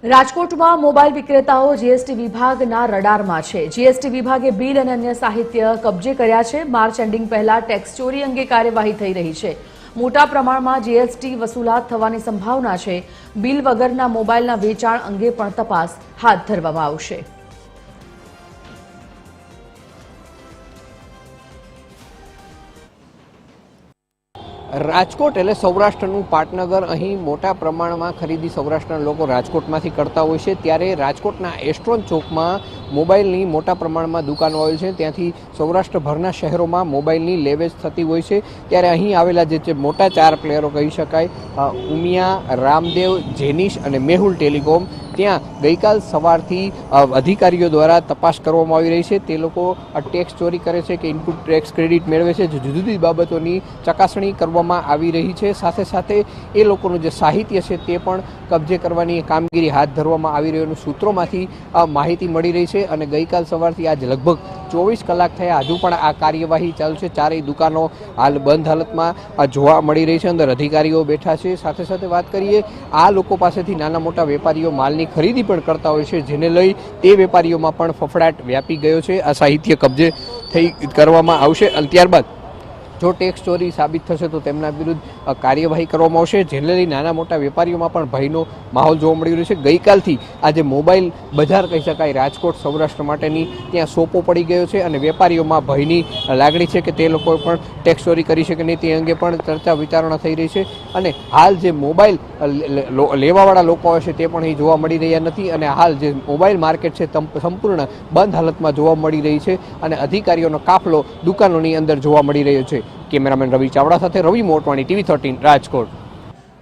રાજકોટમાં મોબાઈલ વિક્રેતાઓ જીએસટી વિભાગના રડારમાં છે। જીએસટી વિભાગે બિલ અને અન્ય સાહિત્ય કબજે કર્યા છે। માર્ચ એન્ડિંગ પહેલા ટેક્સ ચોરી અંગે કાર્યવાહી થઈ રહી છે। મોટા પ્રમાણમાં જીએસટી વસૂલાત થવાની સંભાવના છે। બિલ વગરના મોબાઈલના વેચાણ અંગે પણ તપાસ હાથ ધરવામાં આવશે। રાજકોટ એટલે સૌરાષ્ટ્રનું પાટનગર। અહીં મોટા પ્રમાણમાં ખરીદી સૌરાષ્ટ્રના લોકો રાજકોટમાંથી કરતા હોય છે। ત્યારે રાજકોટના એસ્ટ્રોન ચોકમાં મોબાઈલની મોટા પ્રમાણમાં દુકાનો આવેલી છે। ત્યાંથી સૌરાષ્ટ્રભરના શહેરોમાં મોબાઈલની લેવેચ થતી હોય છે। ત્યારે અહીં આવેલા જે મોટા 4 પ્લેયરો કહી શકાય, ઉમિયા, રામદેવ, જેનિશ અને મેહુલ ટેલિકોમ, ત્યાં ગઈકાલ સવારથી અધિકારીઓ દ્વારા તપાસ કરવામાં આવી રહી છે। તે લોકો ટેક્સ ચોરી કરે છે કે ઇનપુટ ટેક્સ ક્રેડિટ મેળવે છે, જુદી જુદી બાબતોની ચકાસણી કરવામાં આવી રહી છે। સાથે સાથે એ લોકોનું જે સાહિત્ય છે તે પણ કબજે કરવાની કામગીરી હાથ ધરવામાં આવી રહ્યું સૂત્રોમાંથી માહિતી મળી રહી છે। અને ગઈકાલ સવારથી આજ લગભગ 24 કલાક થયા, હજુ પણ આ કાર્યવાહી ચાલુ છે। ચારેય દુકાનો હાલ બંધ હાલતમાં જોવા મળી રહી છે। અંદર અધિકારીઓ બેઠા છે। સાથે સાથે વાત કરીએ, આ લોકો પાસેથી નાના મોટા વેપારીઓ માલની ખરીદી પણ કરતા હોય છે, જેને લઈ તે વેપારીઓમાં પણ ફફડાટ વ્યાપી ગયો છે। આ સાહિત્ય કબજે કરવામાં આવશે અને ત્યારબાદ જો ટેક્સ ચોરી સાબિત થશે તો તેમના વિરુદ્ધ કાર્યવાહી કરવામાં આવશે, જેને લઈ નાના મોટા વેપારીઓમાં પણ ભયનો માહોલ જોવા મળી રહ્યો છે। ગઈકાલથી આજે મોબાઈલ બજાર કહી શકાય રાજકોટ સૌરાષ્ટ્ર માટેની ત્યાં સોપો પડી ગયો છે અને વેપારીઓમાં ભયની લાગણી છે કે તે લોકો પણ ટેક્સ ચોરી કરી શકે નહીં, તે અંગે પણ ચર્ચા વિચારણા થઈ રહી છે। અને હાલ જે મોબાઈલ લેવાવાળા લોકો હોય છે તે પણ અહીં જોવા મળી રહ્યા નથી અને હાલ જે મોબાઈલ માર્કેટ છે સંપૂર્ણ બંધ હાલતમાં જોવા મળી રહી છે અને અધિકારીઓનો કાફલો દુકાનોની અંદર જોવા મળી રહ્યો છે। કેમેરામેન રવિ ચાવડા સાથે રવિ મોટવાણી, TV 13 રાજકોટ।